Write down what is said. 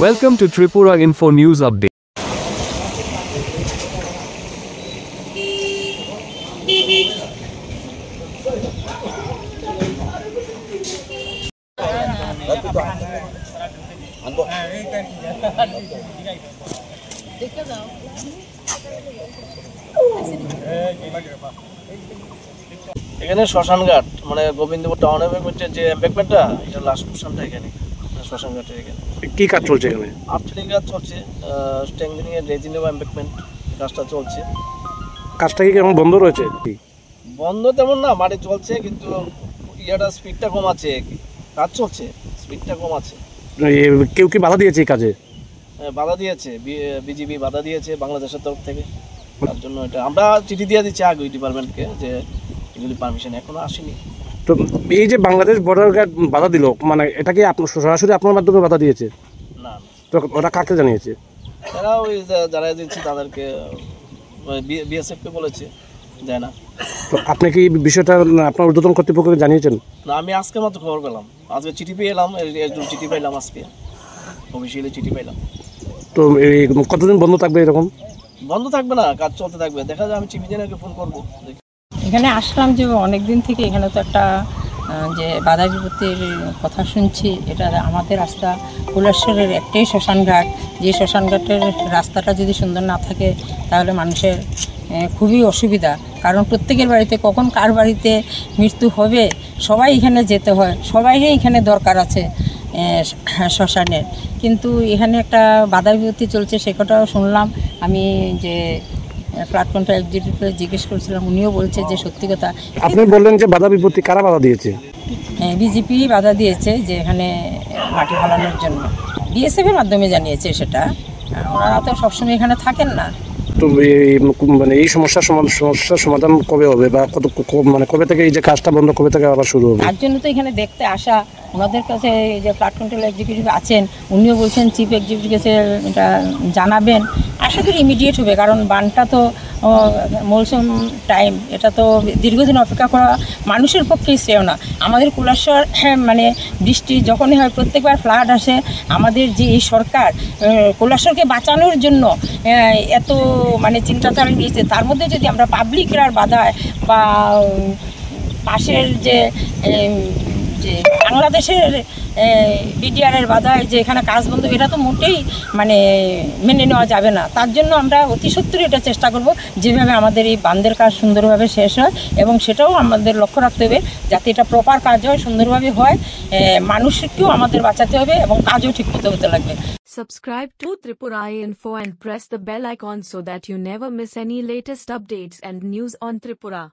Welcome to Tripura Info News Update. এখানে শ্মশানঘাট মানে Gobindapur town এম্বাকমেন্টের যে এম্বাকমেন্টটা এটা লাস্ট পোর্শনটা এখানে শ্মশানঘাটের এখানে কি কাজ চলছে এখানে? আর্থিং কাজ চলছে, স্ট্রেংথেনিং এর রেজিনেব এম্বাকমেন্ট কাজটা চলছে। কাজটা কি এখন বন্ধ রয়েছে? বন্ধ তেমন না, মাটি চলছে কিন্তু ইয়াটা স্পিডটা কম আছে, কাজ চলছে স্পিডটা কম আছে। কেউ কি বাধা দিয়েছে এই কাজে? বাধা দিয়েছে, বিজিবি বাধা দিয়েছে বাংলাদেশের তরফ থেকে। তার জন্য এটা আমরা চিঠি দিয়ে দিচ্ছি আগে ওই ডিপার্টমেন্টকে যে এগুলি পারমিশন এখনো আসেনি। তো এই যে বাংলাদেশ বর্ডার গার্ড বাধা দিল, মানে এটা কি আপনার সরাসরি আপনার মাধ্যমে বাধা দিয়েছে? না, তো ওরা কাকে জানিয়েছে? তারা ওই যারা এজেন্সি তাদেরকে বিএসএফকে বলেছে, যায় না। তো আপনি কি বিষয়টা আপনার ঊর্ধ্বতন কর্তৃপক্ষকে জানিয়েছেন? না, আমি আজকে মাত্র খবর পেলাম, আজকে চিঠি পেয়ে এলাম, একজন চিঠি পাইলাম আজকে, অফিসিয়ালি চিঠি পাইলাম। তো এই কতদিন বন্ধ থাকবে এরকম? বন্ধ থাকবে না, কাজ চলতে থাকবে, দেখা যায় আমি চিফ ইঞ্জিনিয়ারকে ফোন করবো। এখানে আসলাম যে অনেক দিন থেকে এখানে তো একটা যে বাধা বিপত্তির কথা শুনছি, এটা আমাদের রাস্তা কুলেশ্বরের একটাই শ্মশানঘাট, যে শ্মশানঘাটের রাস্তাটা যদি সুন্দর না থাকে তাহলে মানুষের খুবই অসুবিধা। কারণ প্রত্যেকের বাড়িতে কখন কার বাড়িতে মৃত্যু হবে সবাই এখানে যেতে হয়, সবাইরই এখানে দরকার আছে শ্মশানের। কিন্তু এখানে একটা বাধা বিপত্তি চলছে, সে কথাও শুনলাম আমি। যে ফ্লাড কন্ট্রোল এক্সিকিউটিভকে জিজ্ঞেস করছিলাম, উনিও বলছে যে সত্যি কথা। আপনি বললেন যে বাধা বিপত্তি কারা বাধা দিয়েছে? বিজেপি বাধা দিয়েছে যে এখানে মাটি ফেলানোর জন্য, বিএসএফের মাধ্যমে জানিয়েছে সেটা। ওনারা তো সবসময় এখানে থাকেন না। তো মানে এই সমস্যার সমাধান কবে হবে বা মানে কবে থেকে এই যে কাজটা বন্ধ কবে থেকে আবার শুরু হবে? তার জন্য তো এখানে দেখতে আসা। ওনাদের কাছে যে ফ্লাড কন্ট্রোল এক্সিকিউটিভ আছেন উনিও বলছেন চিফ এক্সিকিউটিভ কাছে এটা জানাবেন। আশা করি ইমিডিয়েট হবে, কারণ বানটা তো মৌসুম টাইম, এটা তো দীর্ঘদিন অপেক্ষা করা মানুষের পক্ষেই শ্রেয় না। আমাদের কুলেশ্বর মানে বৃষ্টি যখনই হয় প্রত্যেকবার ফ্লাড আসে। আমাদের যে এই সরকার কুলেশ্বরকে বাঁচানোর জন্য এত মানে চিন্তাধারা নিয়েছে, তার মধ্যে যদি আমরা পাবলিকরা বাধায় বা পাশের যে বাংলাদেশের বিডিআরের বাধায় যে এখানে কাজ বন্ধ, এটা তো মোটেই মানে মেনে নেওয়া যাবে না। তার জন্য আমরা অতি সত্বর এটা চেষ্টা করব যেভাবে আমাদের এই বাঁধের কাজ সুন্দরভাবে শেষ হয়, এবং সেটাও আমাদের লক্ষ্য রাখতে হবে যাতে এটা প্রপার কাজ হয়, সুন্দরভাবে হয়, মানুষকেও আমাদের বাঁচাতে হবে এবং কাজও ঠিক মতো হতে লাগবে। Subscribe to Tripura Info and press the bell icon so that you never miss any latest updates and news on Tripura.